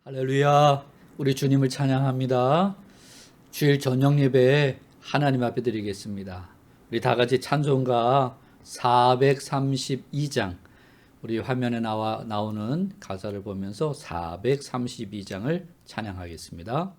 할렐루야. 우리 주님을 찬양합니다. 주일 저녁 예배 하나님 앞에 드리겠습니다. 우리 다 같이 찬송가 432장, 우리 화면에 나오는 가사를 보면서 432장을 찬양하겠습니다.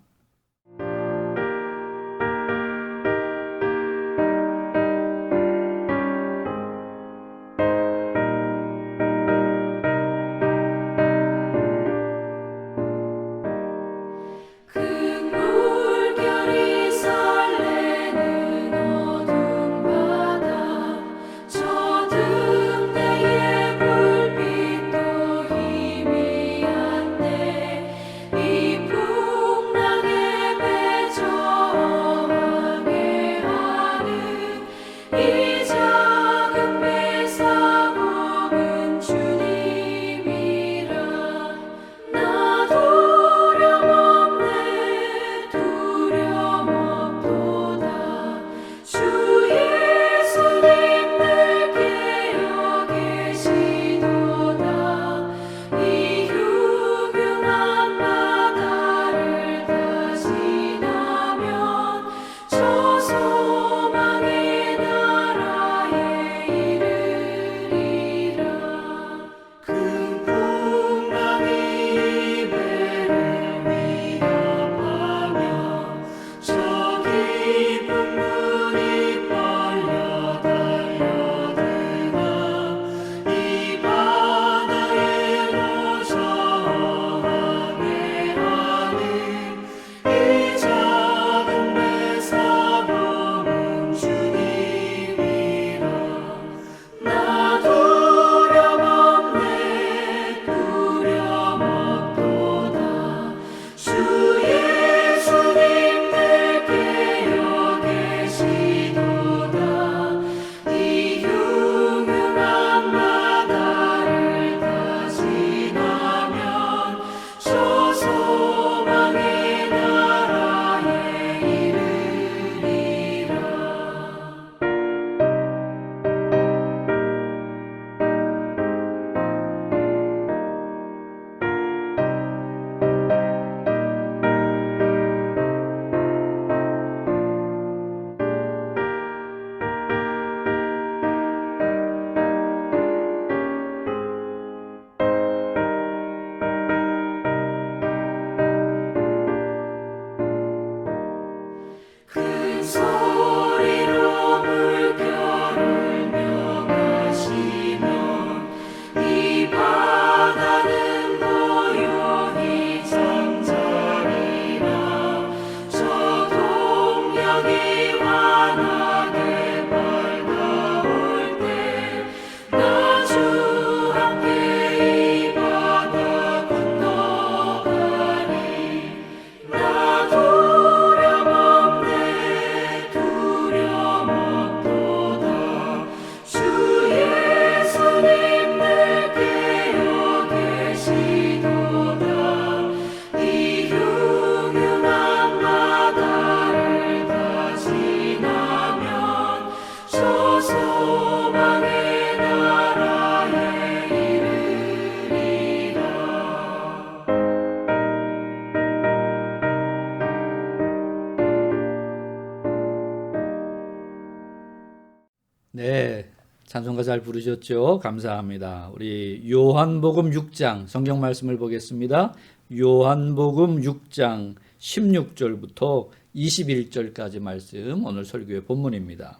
네, 찬송가 잘 부르셨죠? 감사합니다. 우리 요한복음 6장 성경 말씀을 보겠습니다. 요한복음 6장 16절부터 21절까지 말씀, 오늘 설교의 본문입니다.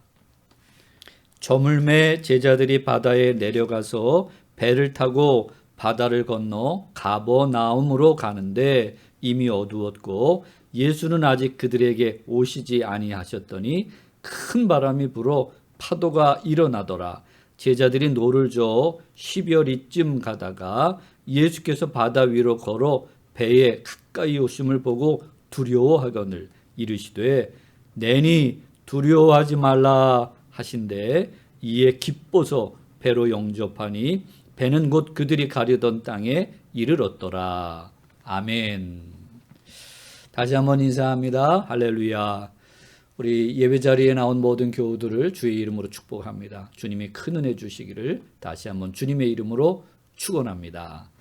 저물매 제자들이 바다에 내려가서 배를 타고 바다를 건너 가버나움으로 가는데 이미 어두웠고 예수는 아직 그들에게 오시지 아니하셨더니 큰 바람이 불어 파도가 일어나더라. 제자들이 노를 저어 12여리쯤 가다가 예수께서 바다 위로 걸어 배에 가까이 오심을 보고 두려워하거늘 이르시되 내니 두려워하지 말라 하신대 이에 기뻐서 배로 영접하니 배는 곧 그들이 가려던 땅에 이르렀더라. 아멘. 다시 한번 인사합니다. 할렐루야. 우리 예배 자리에 나온 모든 교우들을 주의 이름으로 축복합니다. 주님이 큰 은혜 주시기를 다시 한번 주님의 이름으로 축원합니다.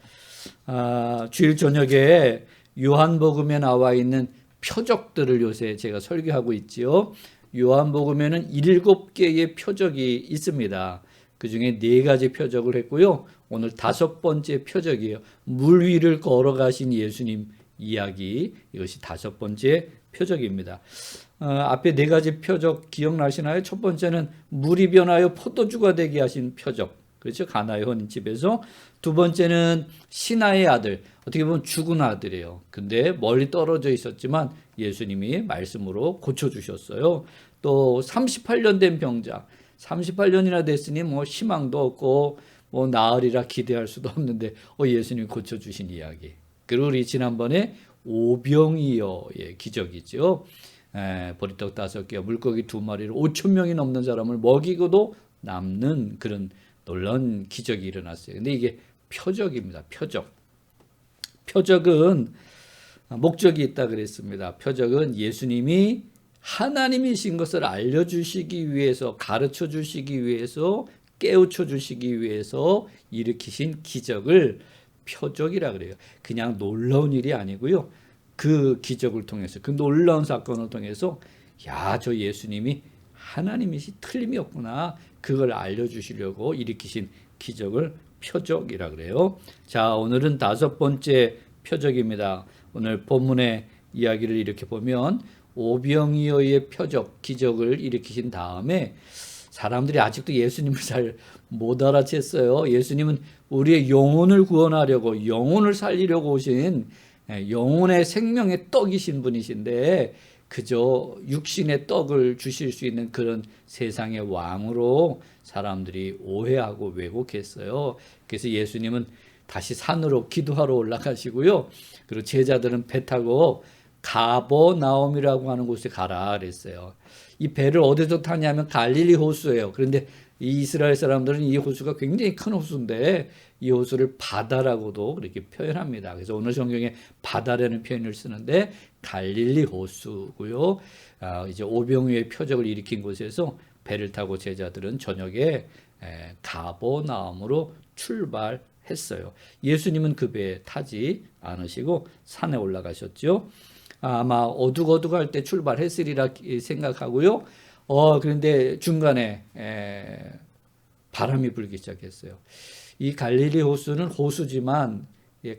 주일 저녁에 요한복음에 나와 있는 표적들을 요새 제가 설교하고 있지요. 요한복음에는 7개의 표적이 있습니다. 그 중에 4가지 표적을 했고요. 오늘 5번째 표적이에요. 물 위를 걸어가신 예수님 이야기, 이것이 5번째 표적입니다. 앞에 4가지 표적 기억나시나요? 첫 번째는 물이 변하여 포도주가 되게 하신 표적, 그렇죠? 가나의 혼인집에서. 두 번째는 신하의 아들, 어떻게 보면 죽은 아들이에요. 근데 멀리 떨어져 있었지만 예수님이 말씀으로 고쳐주셨어요. 또 38년 된 병자, 38년이나 됐으니 뭐 희망도 없고 뭐 나으리라 기대할 수도 없는데 예수님이 고쳐주신 이야기. 그리고 우리 지난번에 오병이어의 기적이죠. 보리떡 5개와 물고기 2마리로 5천 명이 넘는 사람을 먹이고도 남는 그런 놀라운 기적이 일어났어요. 근데 이게 표적입니다. 표적은 목적이 있다 그랬습니다. 표적은 예수님이 하나님이신 것을 알려주시기 위해서, 가르쳐 주시기 위해서, 깨우쳐 주시기 위해서 일으키신 기적을 표적이라 그래요. 그냥 놀라운 일이 아니고요. 그 기적을 통해서, 그 놀라운 사건을 통해서 저 예수님이 하나님이시 틀림이 없구나, 그걸 알려주시려고 일으키신 기적을 표적이라 그래요. 자, 오늘은 5번째 표적입니다. 오늘 본문의 이야기를 이렇게 보면 오병이어의 표적, 기적을 일으키신 다음에 사람들이 아직도 예수님을 잘 못 알아챘어요. 예수님은 우리의 영혼을 구원하려고, 영혼을 살리려고 오신 영혼의 생명의 떡이신 분이신데 그저 육신의 떡을 주실 수 있는 그런 세상의 왕으로 사람들이 오해하고 왜곡했어요. 그래서 예수님은 다시 산으로 기도하러 올라가시고요. 그리고 제자들은 배 타고 가버나움이라고 하는 곳에 가라 그랬어요. 이 배를 어디서 타냐면 갈릴리 호수예요. 그런데 이 이스라엘 사람들은 이 호수가 굉장히 큰 호수인데 이 호수를 바다라고도 그렇게 표현합니다. 그래서 오늘 성경에 바다라는 표현을 쓰는데 갈릴리 호수고요. 이제 오병이어의 표적을 일으킨 곳에서 배를 타고 제자들은 저녁에 가버나움으로 출발했어요. 예수님은 그 배에 타지 않으시고 산에 올라가셨죠. 아마 어둑어둑할 때 출발했으리라 생각하고요. 그런데 중간에 바람이 불기 시작했어요. 이 갈릴리 호수는 호수지만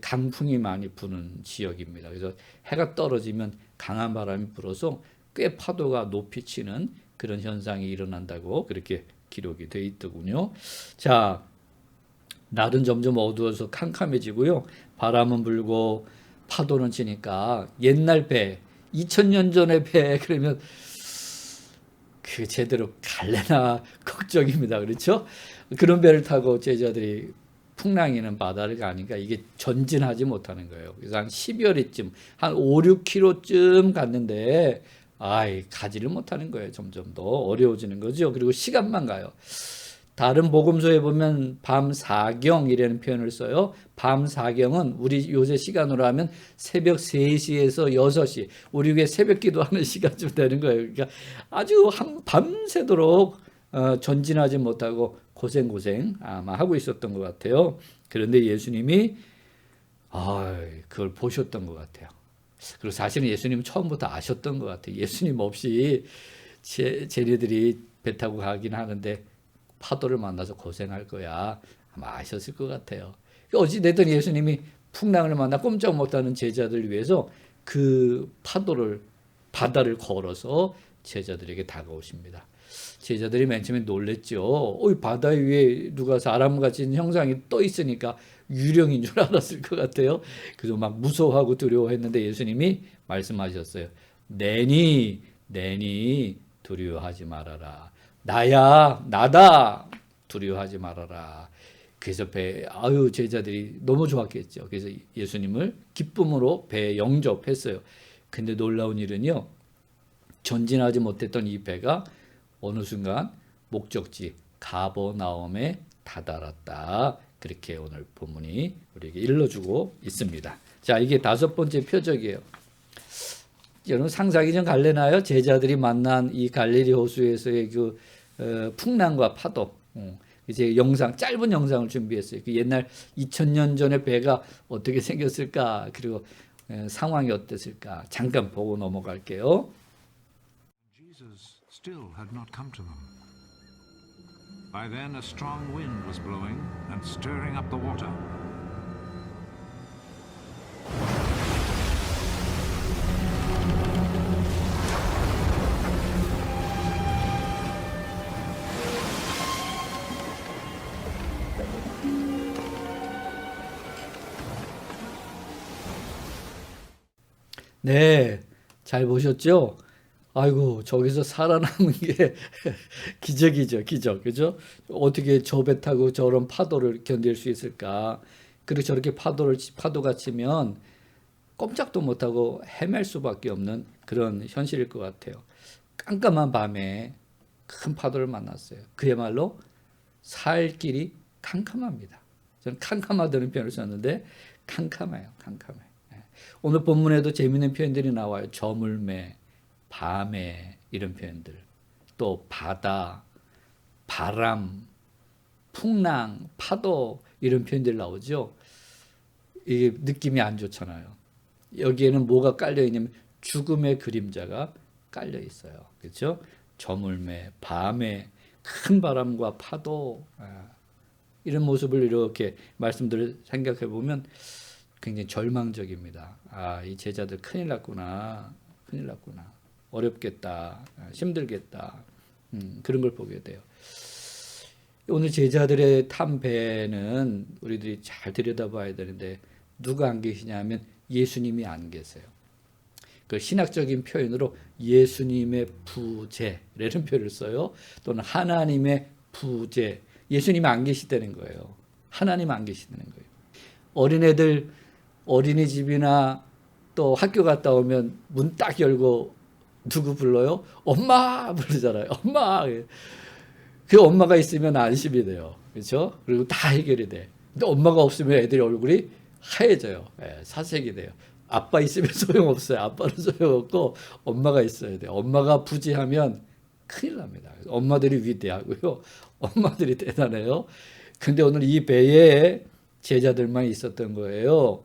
강풍이 많이 부는 지역입니다. 그래서 해가 떨어지면 강한 바람이 불어서 꽤 파도가 높이 치는 그런 현상이 일어난다고 그렇게 기록이 되어 있더군요. 자, 날은 점점 어두워서 캄캄해지고요. 바람은 불고 파도는 치니까 옛날 배, 2000년 전의 배, 그러면 그 제대로 갈래나 걱정입니다. 그렇죠? 그런 배를 타고 제자들이 풍랑이는 바다를 가니까 이게 전진하지 못하는 거예요. 그래서 한 12월쯤 한 5, 6km쯤 갔는데 가지를 못하는 거예요. 점점 더 어려워지는 거죠. 그리고 시간만 가요. 다른 복음서에 보면 밤 사경이라는 표현을 써요. 밤 사경은 우리 요새 시간으로 하면 새벽 3시에서 6시, 우리 교회 새벽 기도하는 시간쯤 되는 거예요. 그러니까 아주 밤새도록 전진하지 못하고 고생 아마 하고 있었던 것 같아요. 그런데 예수님이 그걸 보셨던 것 같아요. 그리고 사실은 예수님은 처음부터 아셨던 것 같아요. 예수님 없이 쟤네들이 배 타고 가긴 하는데 파도를 만나서 고생할 거야, 아마 아셨을 것 같아요. 어찌됐든 예수님이 풍랑을 만나 꼼짝 못하는 제자들을 위해서 그 바다를 걸어서 제자들에게 다가오십니다. 제자들이 맨 처음에 놀랬죠. 바다 위에 누가 사람같이 형상이 떠 있으니까 유령인 줄 알았을 것 같아요. 그래서 막 무서워하고 두려워했는데 예수님이 말씀하셨어요. 내니 두려워하지 말아라. 나다, 두려워하지 말아라. 그래서 제자들이 너무 좋았겠죠. 그래서 예수님을 기쁨으로 배에 영접했어요. 근데 놀라운 일은요, 전진하지 못했던 이 배가 어느 순간 목적지 가버나움에 다다랐다. 그렇게 오늘 본문이 우리에게 일러주고 있습니다. 자, 이게 5번째 표적이에요. 여러분 상상이 좀 갈래나요? 제자들이 만난 이 갈릴리 호수에서의 그 풍랑과 파도. 이제 짧은 영상을 준비했어요. 그 옛날 2000년 전의 배가 어떻게 생겼을까? 그리고 상황이 어땠을까 잠깐 보고 넘어갈게요. Jesus still had not come to them. By then a strong wind was blowing and stirring up the water. 네, 잘 보셨죠? 아이고, 저기서 살아남은 게 기적이죠, 기적. 그죠? 어떻게 저 배 타고 저런 파도를 견딜 수 있을까? 그리고 저렇게 파도가 치면 꼼짝도 못하고 헤맬 수밖에 없는 그런 현실일 것 같아요. 깜깜한 밤에 큰 파도를 만났어요. 그야말로 살 길이 캄캄합니다. 저는 캄캄하다는 표현을 썼는데 캄캄해요, 캄캄해. 오늘 본문에도 재미있는 표현들이 나와요. 저물매, 밤에 이런 표현들. 또 바다, 바람, 풍랑, 파도 이런 표현들이 나오죠. 이게 느낌이 안 좋잖아요. 여기에는 뭐가 깔려 있냐면 죽음의 그림자가 깔려 있어요. 그렇죠? 저물매, 밤에 큰 바람과 파도 이런 모습을 이렇게 말씀들을 생각해 보면 굉장히 절망적입니다. 이 제자들 큰일 났구나. 큰일 났구나. 어렵겠다. 힘들겠다. 그런 걸 보게 돼요. 오늘 제자들의 탄 배는 우리들이 잘 들여다봐야 되는데 누가 안 계시냐면 예수님이 안 계세요. 그 신학적인 표현으로 예수님의 부재라는 표현을 써요. 또는 하나님의 부재. 예수님이 안 계시다는 거예요. 하나님 안 계시다는 거예요. 어린애들 어린이집이나 또 학교 갔다 오면 문 딱 열고 누구 불러요? 엄마 부르잖아요. 엄마. 그 엄마가 있으면 안심이 돼요. 그렇죠? 그리고 다 해결이 돼. 근데 엄마가 없으면 애들이 얼굴이 하얘져요. 사색이 돼요. 아빠 있으면 소용없어요. 아빠는 소용없고 엄마가 있어야 돼요. 엄마가 부재하면 큰일 납니다. 엄마들이 위대하고요. 엄마들이 대단해요. 근데 오늘 이 배에 제자들만 있었던 거예요.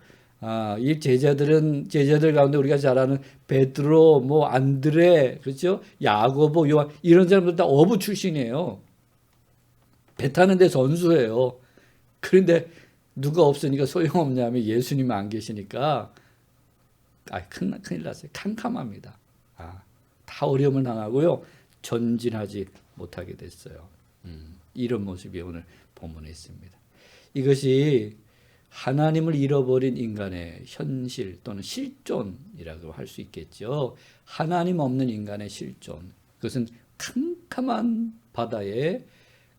이 제자들 가운데 우리가 잘 아는 베드로, 뭐 안드레, 그렇죠? 야고보, 요한 이런 사람들 다 어부 출신이에요. 배 타는데 선수예요. 그런데 누가 없으니까 소용없냐면 예수님이 안 계시니까 큰일 났어요. 캄캄합니다. 다 어려움을 당하고요. 전진하지 못하게 됐어요. 이런 모습이 오늘 본문에 있습니다. 이것이 하나님을 잃어버린 인간의 현실 또는 실존이라고 할 수 있겠죠. 하나님 없는 인간의 실존. 그것은 캄캄한 바다에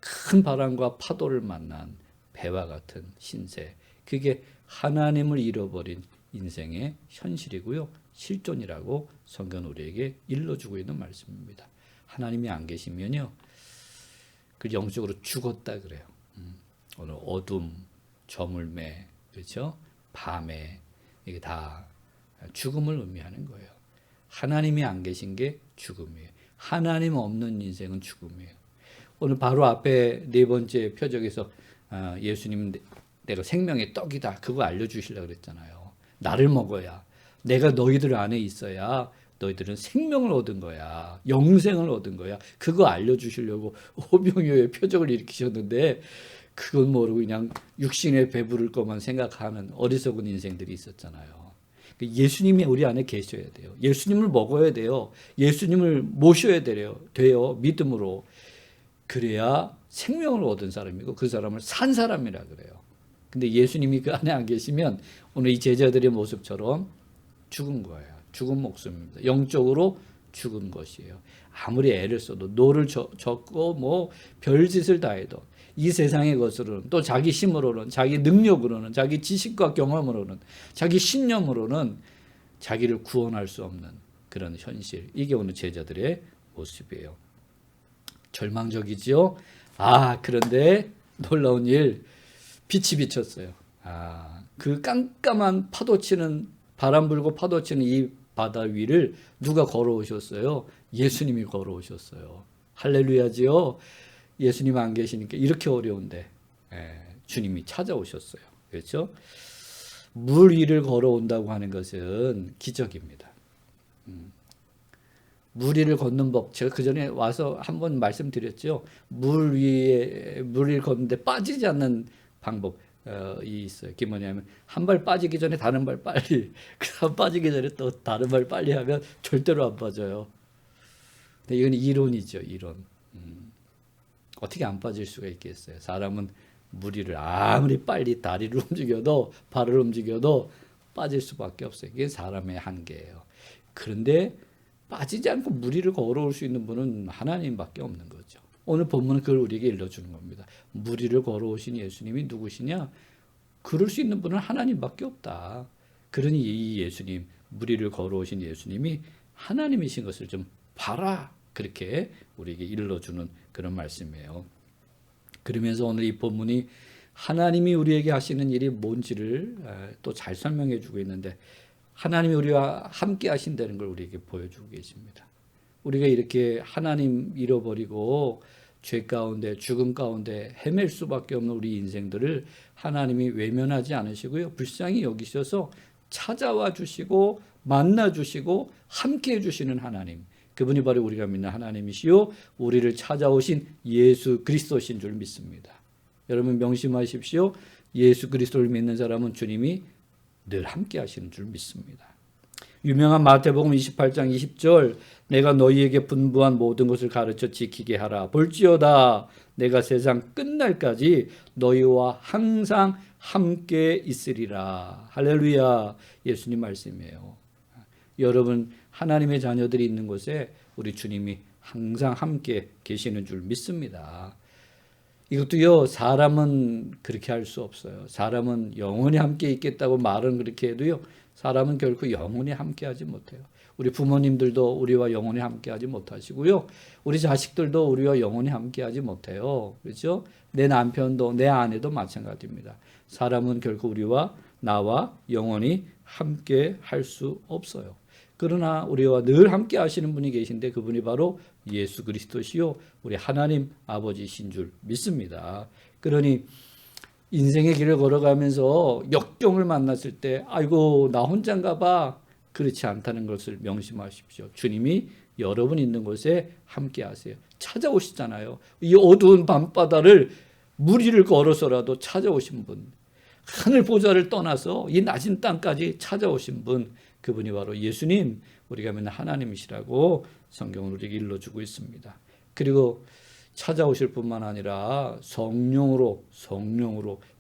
큰 바람과 파도를 만난 배와 같은 신세. 그게 하나님을 잃어버린 인생의 현실이고요. 실존이라고 성경은 우리에게 일러주고 있는 말씀입니다. 하나님이 안 계시면요. 그 영적으로 죽었다 그래요. 오늘 어둠, 저물매, 그렇죠? 밤에 이게 다 죽음을 의미하는 거예요. 하나님이 안 계신 게 죽음이에요. 하나님 없는 인생은 죽음이에요. 오늘 바로 앞에 네 번째 표적에서 예수님은 내가 생명의 떡이다. 그거 알려주시려고 그랬잖아요. 나를 먹어야 내가 너희들 안에 있어야 너희들은 생명을 얻은 거야. 영생을 얻은 거야. 그거 알려주시려고 오병이어의 표적을 일으키셨는데 그건 모르고 그냥 육신에 배부를 것만 생각하는 어리석은 인생들이 있었잖아요. 예수님이 우리 안에 계셔야 돼요. 예수님을 먹어야 돼요. 예수님을 모셔야 돼요. 믿음으로. 그래야 생명을 얻은 사람이고 그 사람을 산 사람이라 그래요. 근데 예수님이 그 안에 안 계시면 오늘 이 제자들의 모습처럼 죽은 거예요. 죽은 목숨입니다. 영적으로 죽은 것이에요. 아무리 애를 써도 노를 젓고 뭐 별짓을 다 해도 이 세상의 것으로는 또 자기 힘으로는 자기 능력으로는 자기 지식과 경험으로는 자기 신념으로는 자기를 구원할 수 없는 그런 현실. 이게 오늘 제자들의 모습이에요. 절망적이지요. 그런데 놀라운 일 빛이 비쳤어요. 그 깜깜한 파도치는 바람 불고 파도치는 이 바다 위를 누가 걸어오셨어요? 예수님이 걸어오셨어요. 할렐루야지요. 예수님 안 계시니까 이렇게 어려운데 주님이 찾아오셨어요. 그렇죠? 물 위를 걸어온다고 하는 것은 기적입니다. 물 위를 걷는 법, 제가 그 전에 와서 한번 말씀드렸죠. 물 위를 걷는데 빠지지 않는 방법이 있어요. 그게 뭐냐면 한 발 빠지기 전에 다른 발 빨리, 그다음 빠지기 전에 또 다른 발 빨리 하면 절대로 안 빠져요. 근데 이건 이론이죠, 이론. 어떻게 안 빠질 수가 있겠어요? 사람은 물 위를 아무리 빨리 다리를 움직여도 발을 움직여도 빠질 수밖에 없어요. 이게 사람의 한계예요. 그런데 빠지지 않고 물 위를 걸어올 수 있는 분은 하나님밖에 없는 거죠. 오늘 본문은 그걸 우리에게 일러주는 겁니다. 물 위를 걸어오신 예수님이 누구시냐? 그럴 수 있는 분은 하나님밖에 없다. 그러니 이 예수님, 물 위를 걸어오신 예수님이 하나님이신 것을 좀 봐라. 그렇게 우리에게 일러주는 그런 말씀이에요. 그러면서 오늘 이 본문이 하나님이 우리에게 하시는 일이 뭔지를 또 잘 설명해 주고 있는데, 하나님이 우리와 함께 하신다는 걸 우리에게 보여주고 계십니다. 우리가 이렇게 하나님 잃어버리고 죄 가운데 죽음 가운데 헤맬 수밖에 없는 우리 인생들을 하나님이 외면하지 않으시고요, 불쌍히 여기셔서 찾아와 주시고 만나 주시고 함께 해주시는 하나님, 그분이 바로 우리가 믿는 하나님이시요 우리를 찾아오신 예수 그리스도신 줄 믿습니다. 여러분 명심하십시오. 예수 그리스도를 믿는 사람은 주님이 늘 함께 하시는 줄 믿습니다. 유명한 마태복음 28장 20절, 내가 너희에게 분부한 모든 것을 가르쳐 지키게 하라. 볼지어다 내가 세상 끝날까지 너희와 항상 함께 있으리라. 할렐루야. 예수님 말씀이에요. 여러분 하나님의 자녀들이 있는 곳에 우리 주님이 항상 함께 계시는 줄 믿습니다. 이것도요, 사람은 그렇게 할 수 없어요. 사람은 영원히 함께 있겠다고 말은 그렇게 해도요, 사람은 결코 영원히 함께 하지 못해요. 우리 부모님들도 우리와 영원히 함께 하지 못하시고요, 우리 자식들도 우리와 영원히 함께 하지 못해요. 그렇죠? 내 남편도 내 아내도 마찬가지입니다. 사람은 결코 우리와 나와 영원히 함께 할 수 없어요. 그러나 우리와 늘 함께 하시는 분이 계신데 그분이 바로 예수 그리스도시요 우리 하나님 아버지신 줄 믿습니다. 그러니 인생의 길을 걸어가면서 역경을 만났을 때 아이고 나 혼자인가 봐, 그렇지 않다는 것을 명심하십시오. 주님이 여러분 있는 곳에 함께 하세요. 찾아오시잖아요. 이 어두운 밤바다를 물 위를 걸어서라도 찾아오신 분, 하늘 보좌를 떠나서 이 낮은 땅까지 찾아오신 분, 그분이 바로 예수님, 우리가 믿는 하나님이시라고 성경은 우리에게 일러주고 있습니다. 그리고 찾아오실 뿐만 아니라 성령으로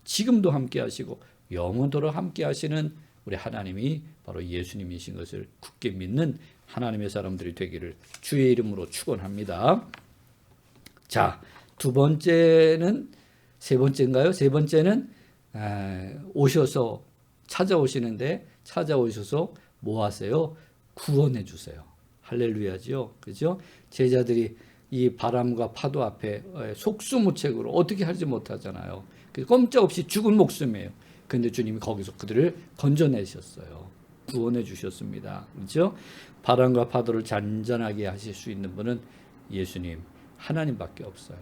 지금도 함께 하시고 영원토록 함께 하시는 우리 하나님이 바로 예수님이신 것을 굳게 믿는 하나님의 사람들이 되기를 주의 이름으로 축원합니다. 자, 세 번째는 오셔서 찾아오시는데, 찾아오셔서 뭐 하세요? 구원해 주세요. 할렐루야죠. 그죠? 제자들이 이 바람과 파도 앞에 속수무책으로 어떻게 하지 못하잖아요. 꼼짝없이 죽은 목숨이에요. 근데 주님이 거기서 그들을 건져내셨어요. 구원해 주셨습니다. 그렇죠? 바람과 파도를 잔잔하게 하실 수 있는 분은 예수님, 하나님밖에 없어요.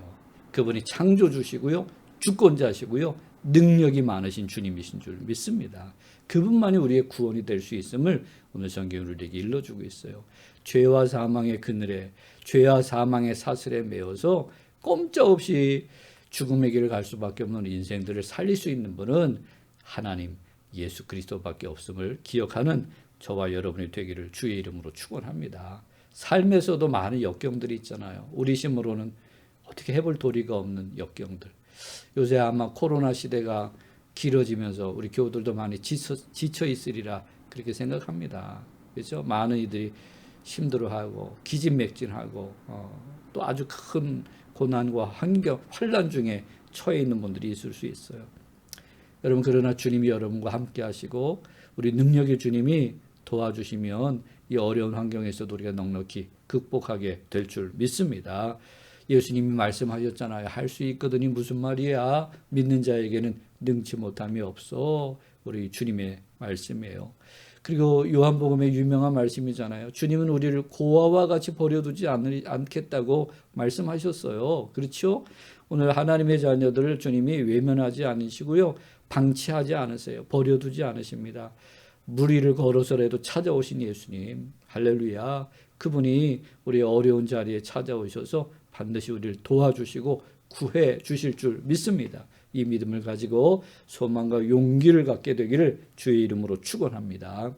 그분이 창조주시고요, 주권자시고요, 능력이 많으신 주님이신 줄 믿습니다. 그분만이 우리의 구원이 될 수 있음을 오늘 성경은 우리에게 일러주고 있어요. 죄와 사망의 그늘에, 죄와 사망의 사슬에 매어서 꼼짝없이 죽음의 길을 갈 수밖에 없는 인생들을 살릴 수 있는 분은 하나님 예수 그리스도밖에 없음을 기억하는 저와 여러분이 되기를 주의 이름으로 축원합니다. 삶에서도 많은 역경들이 있잖아요. 우리 힘으로는 어떻게 해볼 도리가 없는 역경들. 요새 아마 코로나 시대가 길어지면서 우리 교우들도 많이 지쳐 있으리라 그렇게 생각합니다. 그렇죠? 많은 이들이 힘들어하고 기진맥진하고 또 아주 큰 고난과 환란 중에 처해 있는 분들이 있을 수 있어요. 여러분, 그러나 주님이 여러분과 함께 하시고 우리 능력의 주님이 도와주시면 이 어려운 환경에서도 우리가 넉넉히 극복하게 될 줄 믿습니다. 예수님이 말씀하셨잖아요. 할 수 있거든이 무슨 말이야? 믿는 자에게는 능치 못함이 없어. 우리 주님의 말씀이에요. 그리고 요한복음의 유명한 말씀이잖아요. 주님은 우리를 고아와 같이 버려두지 않겠다고 말씀하셨어요. 그렇죠? 오늘 하나님의 자녀들을 주님이 외면하지 않으시고요, 방치하지 않으세요. 버려두지 않으십니다. 무리를 걸어서라도 찾아오신 예수님, 할렐루야. 그분이 우리의 어려운 자리에 찾아오셔서 반드시 우리를 도와주시고 구해 주실 줄 믿습니다. 이 믿음을 가지고 소망과 용기를 갖게 되기를 주의 이름으로 축원합니다.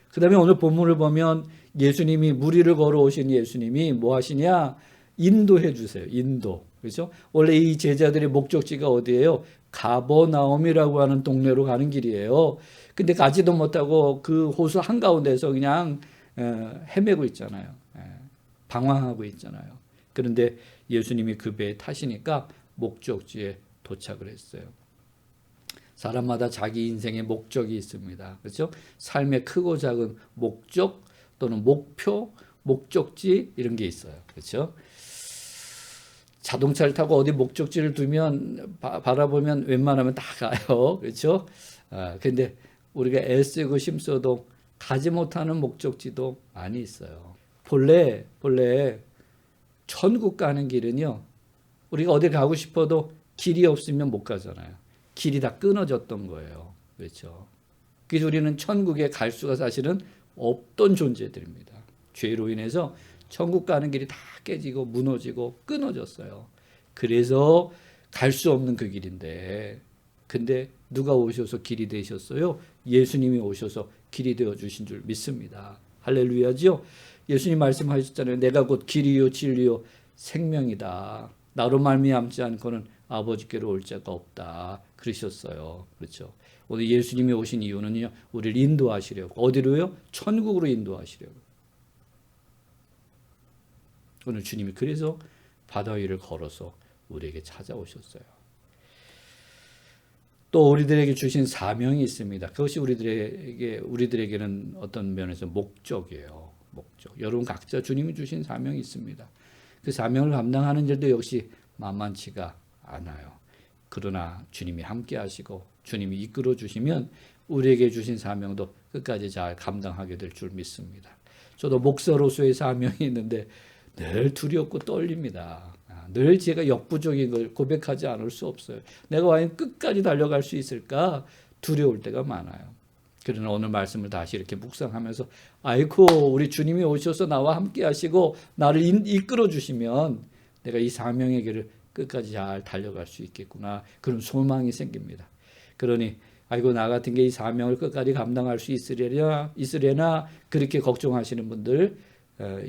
그 다음에 오늘 본문을 보면 예수님이 무리를 걸어오신 예수님이 뭐 하시냐? 인도해 주세요. 인도. 그렇죠? 원래 이 제자들의 목적지가 어디예요? 가버나움이라고 하는 동네로 가는 길이에요. 근데 가지도 못하고 그 호수 한가운데서 그냥 헤매고 있잖아요. 방황하고 있잖아요. 그런데 예수님이 그 배에 타시니까 목적지에 도착을 했어요. 사람마다 자기 인생의 목적이 있습니다. 그렇죠? 삶의 크고 작은 목적 또는 목표, 목적지 이런 게 있어요. 그렇죠? 자동차를 타고 어디 목적지를 두면 바라보면 웬만하면 다 가요. 그렇죠? 근데 우리가 애쓰고 힘써도 가지 못하는 목적지도 많이 있어요. 본래 천국 가는 길은요. 우리가 어디 가고 싶어도 길이 없으면 못 가잖아요. 길이 다 끊어졌던 거예요. 그렇죠? 그래서 우리는 천국에 갈 수가 사실은 없던 존재들입니다. 죄로 인해서 천국 가는 길이 다 깨지고 무너지고 끊어졌어요. 그래서 갈 수 없는 그 길인데, 근데 누가 오셔서 길이 되셨어요? 예수님이 오셔서 길이 되어 주신 줄 믿습니다. 할렐루야죠? 예수님 말씀하셨잖아요. 내가 곧 길이요 진리요 생명이다. 나로 말미암지 않고는 아버지께로 올 자가 없다. 그러셨어요. 그렇죠? 오늘 예수님이 오신 이유는요. 우리를 인도하시려고. 어디로요? 천국으로 인도하시려고. 오늘 주님이 그래서 바다 위를 걸어서 우리에게 찾아오셨어요. 또 우리들에게 주신 사명이 있습니다. 그것이 우리들에게는 어떤 면에서 목적이에요. 목적. 여러분 각자 주님이 주신 사명이 있습니다. 그 사명을 감당하는 일도 역시 만만치가 않아요. 그러나 주님이 함께 하시고 주님이 이끌어 주시면 우리에게 주신 사명도 끝까지 잘 감당하게 될 줄 믿습니다. 저도 목사로서의 사명이 있는데 늘 두렵고 떨립니다. 늘 제가 역부족인 걸 고백하지 않을 수 없어요. 내가 과연 끝까지 달려갈 수 있을까 두려울 때가 많아요. 그러나 오늘 말씀을 다시 이렇게 묵상하면서 아이고 우리 주님이 오셔서 나와 함께 하시고 나를 이끌어 주시면 내가 이 사명의 길을 끝까지 잘 달려갈 수 있겠구나. 그런 소망이 생깁니다. 그러니 아이고 나 같은 게 이 사명을 끝까지 감당할 수 있으려나 그렇게 걱정하시는 분들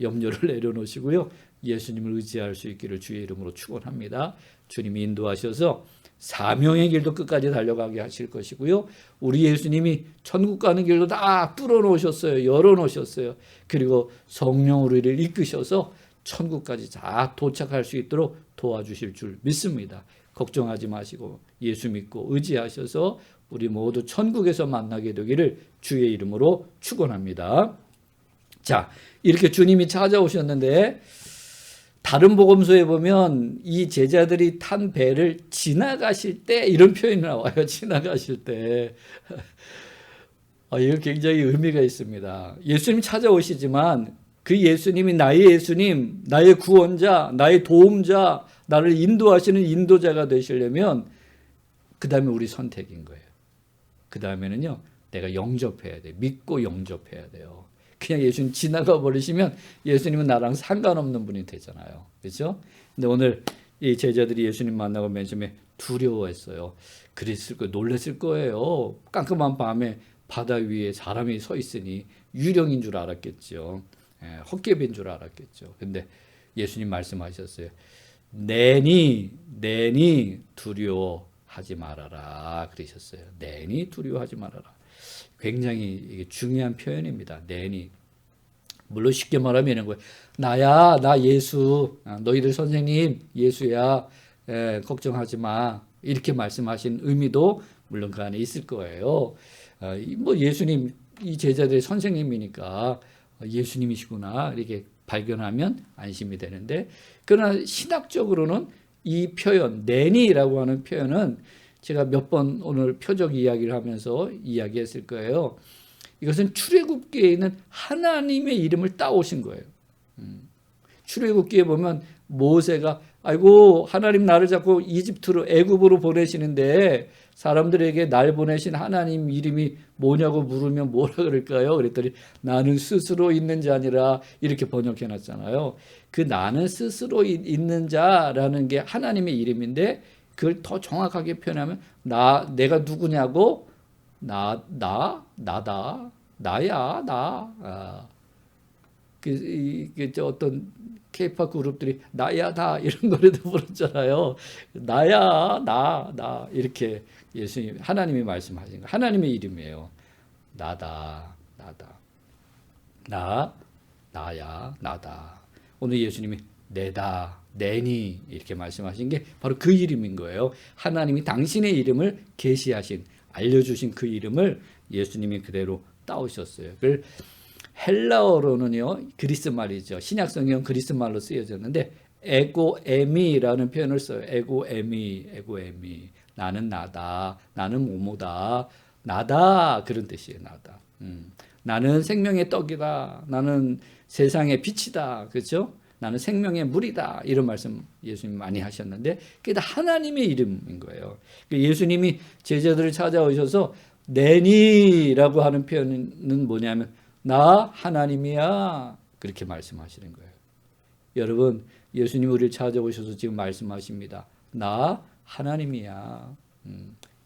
염려를 내려놓으시고요. 예수님을 의지할 수 있기를 주의 이름으로 축원합니다. 주님이 인도하셔서 사명의 길도 끝까지 달려가게 하실 것이고요. 우리 예수님이 천국 가는 길도 다 뚫어놓으셨어요. 열어놓으셨어요. 그리고 성령으로 우리를 이끄셔서 천국까지 다 도착할 수 있도록 도와주실 줄 믿습니다. 걱정하지 마시고 예수 믿고 의지하셔서 우리 모두 천국에서 만나게 되기를 주의 이름으로 축원합니다. 자, 이렇게 주님이 찾아오셨는데 다른 복음서에 보면 이 제자들이 탄 배를 지나가실 때 이런 표현이 나와요. 지나가실 때. 이거 굉장히 의미가 있습니다. 예수님 찾아오시지만 그 예수님이 나의 예수님, 나의 구원자, 나의 도움자, 나를 인도하시는 인도자가 되시려면 그 다음에 우리 선택인 거예요. 그 다음에는요. 내가 영접해야 돼. 믿고 영접해야 돼요. 그냥 예수님 지나가 버리시면 예수님은 나랑 상관없는 분이 되잖아요. 그렇죠? 근데 오늘 이 제자들이 예수님 만나고 맨 처음에 두려워했어요. 그랬을 거예요. 놀랬을 거예요. 깜깜한 밤에 바다 위에 사람이 서 있으니 유령인 줄 알았겠죠. 헛개비인 줄 알았겠죠. 근데 예수님 말씀하셨어요. 내니 두려워하지 말아라. 그러셨어요. 내니 두려워하지 말아라. 굉장히 이게 중요한 표현입니다. 내니. 물론 쉽게 말하면 이런 거예요. 나야, 나 예수. 너희들 선생님 예수야. 걱정하지 마. 이렇게 말씀하신 의미도 물론 그 안에 있을 거예요. 뭐 예수님, 이 제자들의 선생님이니까 예수님이시구나 이렇게 발견하면 안심이 되는데, 그러나 신학적으로는 이 표현, 내니라고 하는 표현은 제가 몇 번 오늘 표적 이야기를 하면서 이야기했을 거예요. 이것은 출애굽기에 있는 하나님의 이름을 따오신 거예요. 출애굽기에 보면 모세가 아이고 하나님 나를 자꾸 이집트로 애굽으로 보내시는데 사람들에게 날 보내신 하나님 이름이 뭐냐고 물으면 뭐라 그럴까요? 그랬더니 나는 스스로 있는 자니라 이렇게 번역해 놨잖아요. 그 나는 스스로 있는 자라는 게 하나님의 이름인데 그걸 더 정확하게 표현하면 내가 누구냐고 나다 나야 나. 어떤 K-팝 그룹들이 나야 다 이런 노래도 부르잖아요. 나야 나 이렇게 예수님 하나님이 말씀하신 거 하나님의 이름이에요. 나다 나야 나다. 오늘 예수님이 내다 내니 이렇게 말씀하신 게 바로 그 이름인 거예요. 하나님이 당신의 이름을 계시하신 알려주신 그 이름을 예수님이 그대로 따오셨어요. 그걸 헬라어로는요 그리스 말이죠. 신약 성경 그리스 말로 쓰여졌는데 에고에미라는 표현을 써요. 에고에미 나는 나다 나는 뭐뭐다 나다 그런 뜻이에요. 나다. 나는 생명의 떡이다. 나는 세상의 빛이다. 그렇죠? 나는 생명의 물이다. 이런 말씀 예수님 많이 하셨는데 그게 다 하나님의 이름인 거예요. 예수님이 제자들을 찾아오셔서 내니라고 하는 표현은 뭐냐면 나 하나님이야. 그렇게 말씀하시는 거예요. 여러분 예수님 우리를 찾아오셔서 지금 말씀하십니다. 나 하나님이야.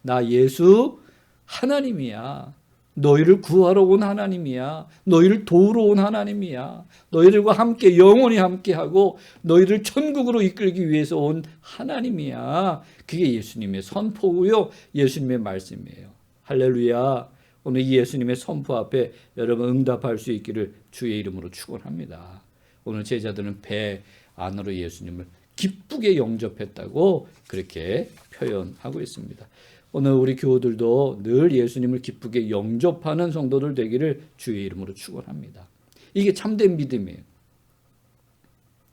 나 예수 하나님이야. 너희를 구하러 온 하나님이야. 너희를 도우러 온 하나님이야. 너희들과 함께 영원히 함께하고 너희를 천국으로 이끌기 위해서 온 하나님이야. 그게 예수님의 선포고요. 예수님의 말씀이에요. 할렐루야. 오늘 이 예수님의 선포 앞에 여러분 응답할 수 있기를 주의 이름으로 축원합니다. 오늘 제자들은 배 안으로 예수님을 기쁘게 영접했다고 그렇게 표현하고 있습니다. 오늘 우리 교우들도 늘 예수님을 기쁘게 영접하는 성도들 되기를 주의 이름으로 축원합니다. 이게 참된 믿음이에요.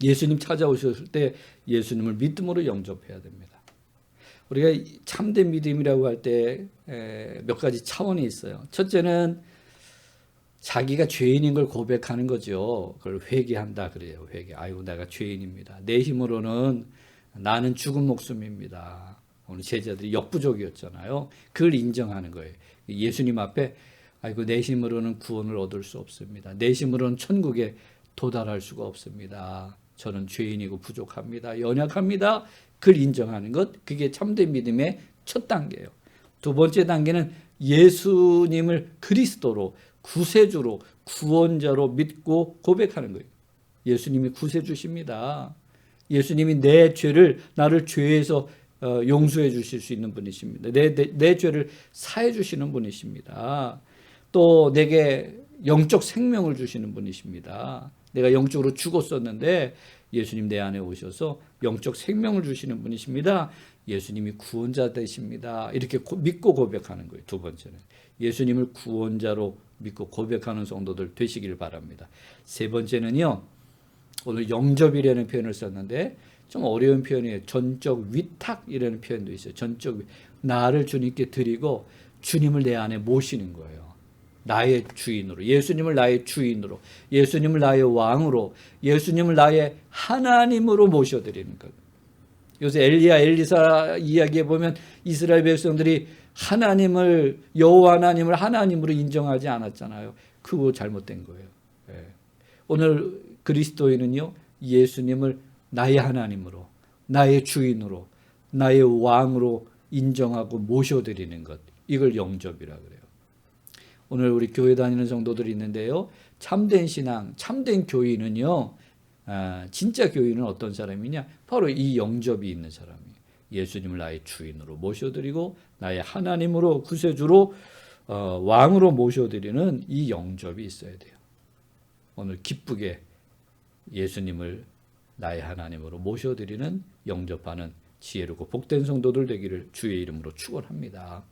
예수님 찾아오셨을 때 예수님을 믿음으로 영접해야 됩니다. 우리가 참된 믿음이라고 할 때 몇 가지 차원이 있어요. 첫째는 자기가 죄인인 걸 고백하는 거죠. 그걸 회개한다 그래요. 회개. 아이고 내가 죄인입니다. 내 힘으로는 나는 죽은 목숨입니다. 오늘 제자들이 역부족이었잖아요. 그걸 인정하는 거예요. 예수님 앞에 아이고 내 힘으로는 구원을 얻을 수 없습니다. 내 힘으로는 천국에 도달할 수가 없습니다. 저는 죄인이고 부족합니다. 연약합니다. 그걸 인정하는 것, 그게 참된 믿음의 첫 단계예요. 두 번째 단계는 예수님을 그리스도로, 구세주로, 구원자로 믿고 고백하는 거예요. 예수님이 구세주십니다. 예수님이 내 죄를, 나를 죄에서 용서해 주실 수 있는 분이십니다. 내 죄를 사해 주시는 분이십니다. 또 내게 영적 생명을 주시는 분이십니다. 내가 영적으로 죽었었는데 예수님 내 안에 오셔서 영적 생명을 주시는 분이십니다. 예수님이 구원자 되십니다. 이렇게 믿고 고백하는 거예요. 두 번째는 예수님을 구원자로 믿고 고백하는 성도들 되시기를 바랍니다. 세 번째는요. 오늘 영접이라는 표현을 썼는데 좀 어려운 표현이에요. 전적 위탁이라는 표현도 있어요. 나를 주님께 드리고 주님을 내 안에 모시는 거예요. 나의 주인으로, 예수님을 나의 주인으로, 예수님을 나의 왕으로, 예수님을 나의 하나님으로 모셔드리는 것. 요새 엘리야, 엘리사 이야기에 보면 이스라엘 백성들이 하나님을, 여호와 하나님을 하나님으로 인정하지 않았잖아요. 그거 잘못된 거예요. 오늘 그리스도인은요, 예수님을 나의 하나님으로, 나의 주인으로, 나의 왕으로 인정하고 모셔드리는 것. 이걸 영접이라 그래요. 오늘 우리 교회 다니는 성도들이 있는데요. 참된 신앙, 참된 교인은요. 진짜 교인은 어떤 사람이냐? 바로 이 영접이 있는 사람이에요. 예수님을 나의 주인으로 모셔드리고 나의 하나님으로 구세주로 왕으로 모셔드리는 이 영접이 있어야 돼요. 오늘 기쁘게 예수님을 나의 하나님으로 모셔드리는 영접하는 지혜롭고 복된 성도들 되기를 주의 이름으로 축원합니다.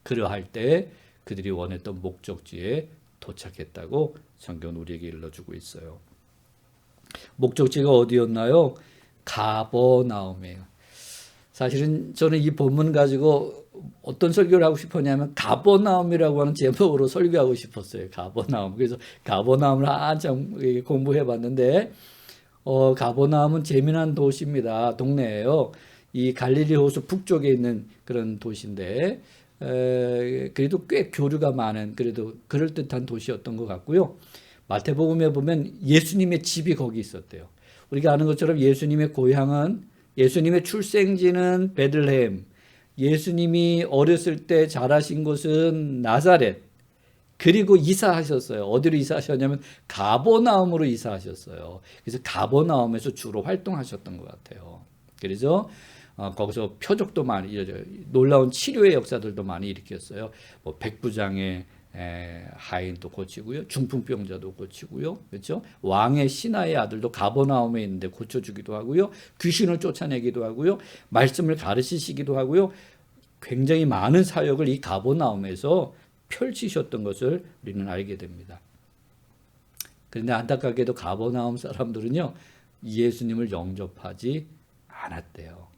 그러할 때 그들이 원했던 목적지에 도착했다고 성경은 우리에게 일러주고 있어요. 목적지가 어디였나요? 가버나움이에요. 사실은 저는 이 본문 가지고 어떤 설교를 하고 싶었냐면 가버나움이라고 하는 제목으로 설교하고 싶었어요. 가버나움. 그래서 가버나움을 한참 공부해 봤는데 가버나움은 재미난 도시입니다. 동네예요. 이 갈릴리 호수 북쪽에 있는 그런 도시인데 그래도 꽤 교류가 많은 그래도 그럴듯한 도시였던 것 같고요. 마태복음에 보면 예수님의 집이 거기 있었대요. 우리가 아는 것처럼 예수님의 고향은 예수님의 출생지는 베들레헴, 예수님이 어렸을 때 자라신 곳은 나사렛, 그리고 이사하셨어요. 어디로 이사하셨냐면 가버나움으로 이사하셨어요. 그래서 가버나움에서 주로 활동하셨던 것 같아요. 그래서 거기서 표적도 많이 놀라운 치료의 역사들도 많이 일으켰어요. 뭐 백부장의 하인도 고치고요, 중풍병자도 고치고요, 그렇죠? 왕의 신하의 아들도 가버나움에 있는데 고쳐주기도 하고요, 귀신을 쫓아내기도 하고요, 말씀을 가르치시기도 하고요. 굉장히 많은 사역을 이 가버나움에서 펼치셨던 것을 우리는 알게 됩니다. 그런데 안타깝게도 가버나움 사람들은요, 예수님을 영접하지 않았대요.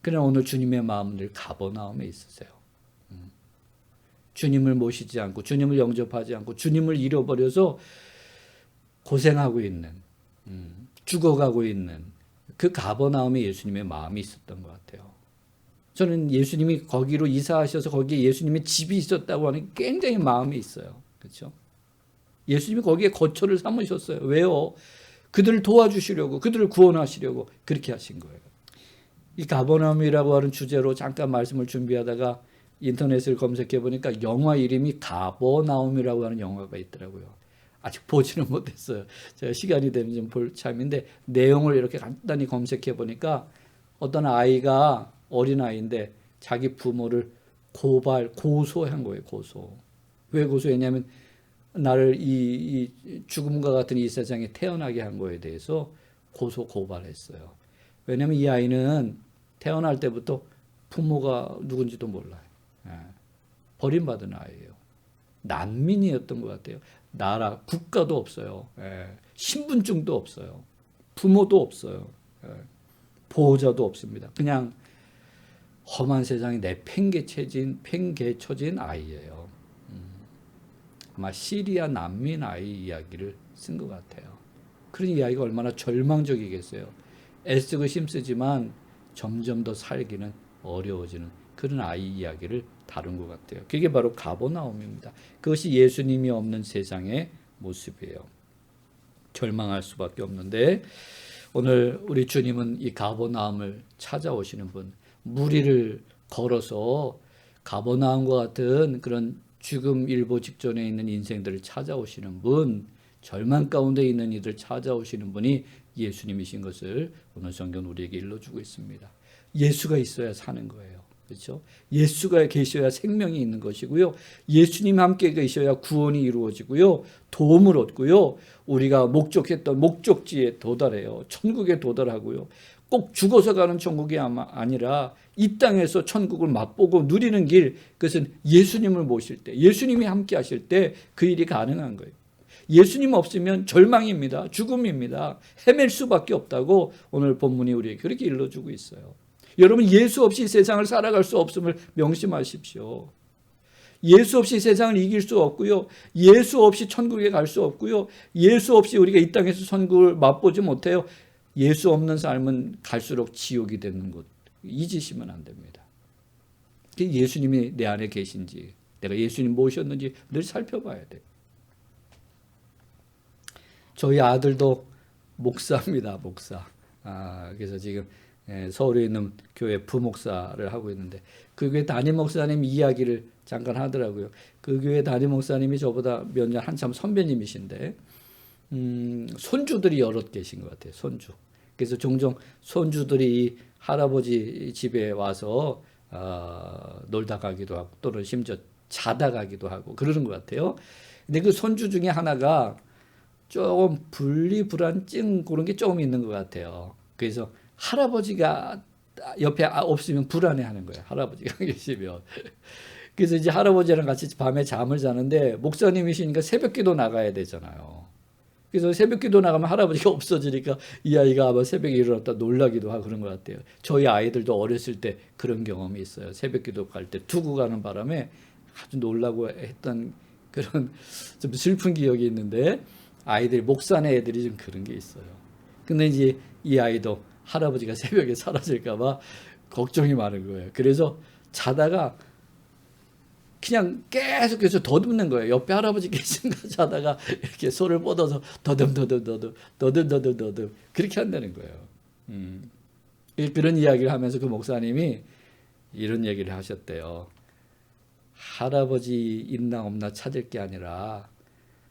그러나 오늘 주님의 마음은 늘 가버나움에 있으세요. 주님을 모시지 않고 주님을 영접하지 않고 주님을 잃어버려서 고생하고 있는, 죽어가고 있는 그 가버나움에 예수님의 마음이 있었던 것 같아요. 저는 예수님이 거기로 이사하셔서 거기에 예수님의 집이 있었다고 하는 게 굉장히 마음이 있어요. 그렇죠? 예수님이 거기에 거처를 삼으셨어요. 왜요? 그들을 도와주시려고, 그들을 구원하시려고 그렇게 하신 거예요. 이 가버나움이라고 하는 주제로 잠깐 말씀을 준비하다가 인터넷을 검색해 보니까 영화 이름이 가버나움이라고 하는 영화가 있더라고요. 아직 보지는 못했어요. 제가 시간이 되면 좀 볼 참인데 내용을 이렇게 간단히 검색해 보니까 어떤 아이가 어린아이인데 자기 부모를 고소한 거예요. 고소. 왜 고소했냐면 나를 이 죽음과 같은 이 세상에 태어나게 한 거에 대해서 고발했어요. 왜냐하면 이 아이는 태어날 때부터 부모가 누군지도 몰라요. 버림받은 아이예요. 난민이었던 것 같아요. 나라, 국가도 없어요. 신분증도 없어요. 부모도 없어요. 보호자도 없습니다. 그냥 험한 세상에 팽개쳐진 아이예요. 아마 시리아 난민 아이 이야기를 쓴 것 같아요. 그런 이 아이가 얼마나 절망적이겠어요. 애쓰고 힘쓰지만 점점 더 살기는 어려워지는 그런 아이 이야기를 다룬 것 같아요. 그게 바로 가버나움입니다. 그것이 예수님이 없는 세상의 모습이에요. 절망할 수밖에 없는데 오늘 우리 주님은 이 가버나움을 찾아오시는 분, 무리를 걸어서 가버나움과 같은 그런 죽음 일보 직전에 있는 인생들을 찾아오시는 분, 절망 가운데 있는 이들 찾아오시는 분이 예수님이신 것을 오늘 성경은 우리에게 일러주고 있습니다. 예수가 있어야 사는 거예요. 그렇죠? 예수가 계셔야 생명이 있는 것이고요. 예수님 함께 계셔야 구원이 이루어지고요. 도움을 얻고요. 우리가 목적했던 목적지에 도달해요. 천국에 도달하고요. 꼭 죽어서 가는 천국이 아니라 이 땅에서 천국을 맛보고 누리는 길, 그것은 예수님을 모실 때, 예수님이 함께 하실 때 그 일이 가능한 거예요. 예수님 없으면 절망입니다. 죽음입니다. 헤맬 수밖에 없다고 오늘 본문이 우리에게 그렇게 일러주고 있어요. 여러분, 예수 없이 세상을 살아갈 수 없음을 명심하십시오. 예수 없이 세상을 이길 수 없고요. 예수 없이 천국에 갈 수 없고요. 예수 없이 우리가 이 땅에서 천국을 맛보지 못해요. 예수 없는 삶은 갈수록 지옥이 되는 것 잊으시면 안 됩니다. 예수님이 내 안에 계신지, 내가 예수님 모셨는지 늘 살펴봐야 돼요. 저희 아들도 목사입니다. 목사. 그래서 지금 서울에 있는 교회 부목사를 하고 있는데 그 교회 담임 목사님 이야기를 잠깐 하더라고요. 그 교회 담임 목사님이 저보다 몇 년 한참 선배님이신데 손주들이 여럿 계신 것 같아요. 손주. 그래서 종종 손주들이 할아버지 집에 와서 놀다 가기도 하고 또는 심지어 자다 가기도 하고 그러는 것 같아요. 근데 그 손주 중에 하나가 조금 분리불안증 그런 게 조금 있는 것 같아요. 그래서 할아버지가 옆에 없으면 불안해하는 거예요. 할아버지가 계시면. 그래서 이제 할아버지랑 같이 밤에 잠을 자는데 목사님이시니까 새벽기도 나가야 되잖아요. 그래서 새벽기도 나가면 할아버지가 없어지니까 이 아이가 아마 새벽에 일어났다 놀라기도 하고 그런 것 같아요. 저희 아이들도 어렸을 때 그런 경험이 있어요. 새벽기도 갈 때 두고 가는 바람에 아주 놀라고 했던 그런 좀 슬픈 기억이 있는데 아이들이 목사네 애들이 좀 그런 게 있어요. 근데 이제 이 아이도 할아버지가 새벽에 사라질까 봐 걱정이 많은 거예요. 그래서 자다가 그냥 계속해서 더듬는 거예요. 옆에 할아버지 계신가 자다가 이렇게 손을 뻗어서 더듬 그렇게 한다는 거예요. 그런 이야기를 하면서 그 목사님이 이런 얘기를 하셨대요. 할아버지 있나 없나 찾을 게 아니라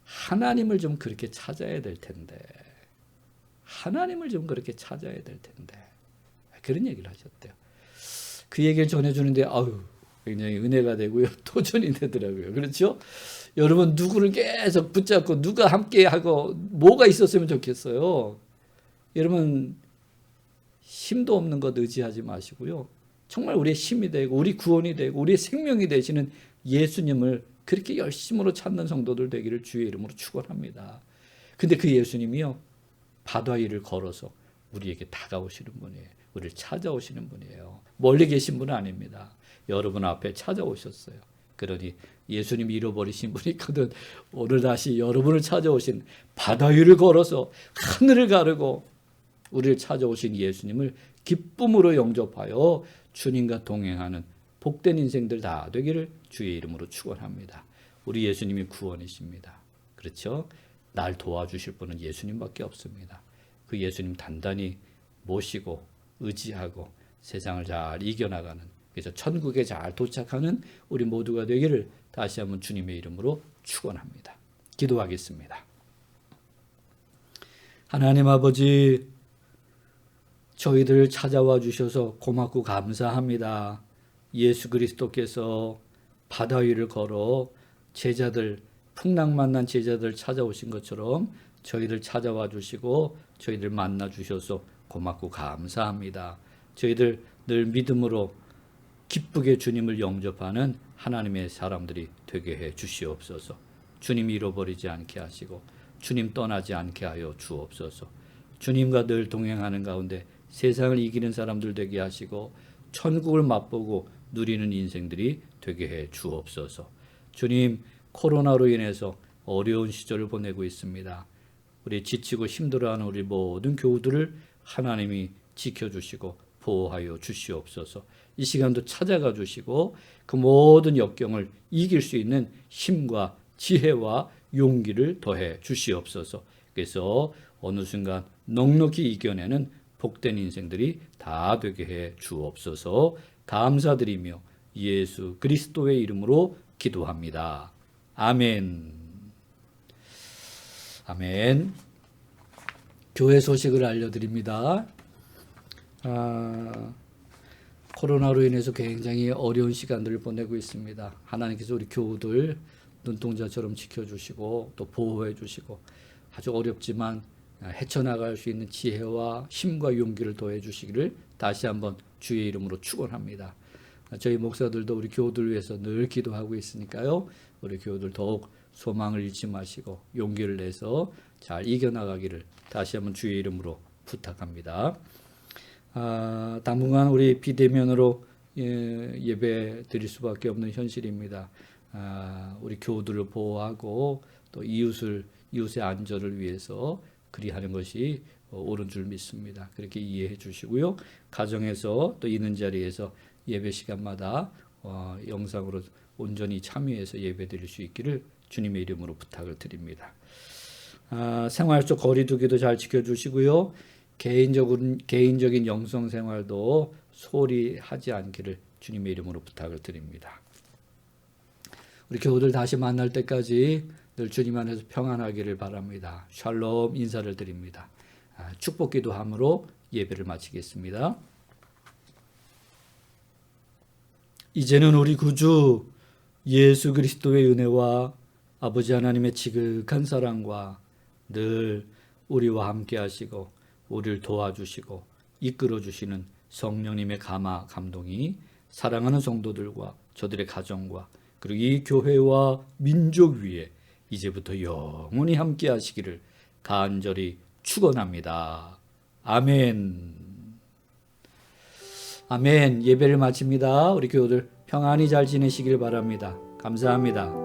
하나님을 좀 그렇게 찾아야 될 텐데, 하나님을 좀 그렇게 찾아야 될 텐데, 그런 얘기를 하셨대요. 그 얘기를 전해주는데 아유 굉장히 은혜가 되고요, 도전이 되더라고요. 그렇죠? 여러분 누구를 계속 붙잡고 누가 함께하고 뭐가 있었으면 좋겠어요. 여러분 힘도 없는 것 의지하지 마시고요, 정말 우리의 힘이 되고 우리 구원이 되고 우리의 생명이 되시는 예수님을 그렇게 열심으로 찾는 성도들 되기를 주의 이름으로 축원합니다. 근데 그 예수님이요, 바다 위를 걸어서 우리에게 다가오시는 분이에요. 우리를 찾아오시는 분이에요. 멀리 계신 분은 아닙니다. 여러분 앞에 찾아오셨어요. 그러니 예수님이 잃어버리신 분이 있거든, 오늘 다시 여러분을 찾아오신, 바다 위를 걸어서 하늘을 가르고 우리를 찾아오신 예수님을 기쁨으로 영접하여 주님과 동행하는 복된 인생들 다 되기를 주의 이름으로 축원합니다. 우리 예수님이 구원이십니다. 그렇죠? 날 도와주실 분은 예수님밖에 없습니다. 그 예수님 단단히 모시고 의지하고 세상을 잘 이겨나가는, 그래서 천국에 잘 도착하는 우리 모두가 되기를 다시 한번 주님의 이름으로 축원합니다. 기도하겠습니다. 하나님 아버지, 저희들을 찾아와 주셔서 고맙고 감사합니다. 예수 그리스도께서 바다 위를 걸어 제자들, 풍랑 만난 제자들 찾아오신 것처럼 저희들 찾아와 주시고 저희들 만나 주셔서 고맙고 감사합니다. 저희들 늘 믿음으로 기쁘게 주님을 영접하는 하나님의 사람들이 되게 해 주시옵소서. 주님 잃어버리지 않게 하시고 주님 떠나지 않게 하여 주옵소서. 주님과 늘 동행하는 가운데 세상을 이기는 사람들 되게 하시고 천국을 맛보고 누리는 인생들이 되게 해 주옵소서. 주님, 코로나로 인해서 어려운 시절을 보내고 있습니다. 우리 지치고 힘들어하는 우리 모든 교우들을 하나님이 지켜주시고 보호하여 주시옵소서. 이 시간도 찾아가 주시고 그 모든 역경을 이길 수 있는 힘과 지혜와 용기를 더해 주시옵소서. 그래서 어느 순간 넉넉히 이겨내는 복된 인생들이 다 되게 해 주옵소서. 감사드리며 예수 그리스도의 이름으로 기도합니다. 아멘. 아멘. 교회 소식을 알려드립니다. 코로나로 인해서 굉장히 어려운 시간들을 보내고 있습니다. 하나님께서 우리 교우들 눈동자처럼 지켜주시고 또 보호해 주시고 아주 어렵지만 헤쳐나갈 수 있는 지혜와 힘과 용기를 더해 주시기를 다시 한번 주의 이름으로 축원합니다. 저희 목사들도 우리 교우들 위해서 늘 기도하고 있으니까요, 우리 교우들 더욱 소망을 잃지 마시고 용기를 내서 잘 이겨나가기를 다시 한번 주의 이름으로 부탁합니다. 당분간 우리 비대면으로 예배 드릴 수밖에 없는 현실입니다. 우리 교우들을 보호하고 또 이웃의 안전을 위해서 그리하는 것이 옳은 줄 믿습니다. 그렇게 이해해 주시고요. 가정에서 또 있는 자리에서 예배 시간마다 영상으로 온전히 참여해서 예배 드릴 수 있기를 주님의 이름으로 부탁을 드립니다. 생활 속 거리 두기도 잘 지켜주시고요. 개인적인 영성 생활도 소홀히 하지 않기를 주님의 이름으로 부탁을 드립니다. 우리 교우들 다시 만날 때까지 늘 주님 안에서 평안하기를 바랍니다. 샬롬 인사를 드립니다. 축복 기도함으로 예배를 마치겠습니다. 이제는 우리 구주 예수 그리스도의 은혜와 아버지 하나님의 지극한 사랑과 늘 우리와 함께 하시고 우리를 도와주시고 이끌어 주시는 성령님의 감동이 사랑하는 성도들과 저들의 가정과 그리고 이 교회와 민족 위에 이제부터 영원히 함께 하시기를 간절히 축원합니다. 아멘. 아멘. 예배를 마칩니다. 우리 교우들 평안히 잘 지내시길 바랍니다. 감사합니다.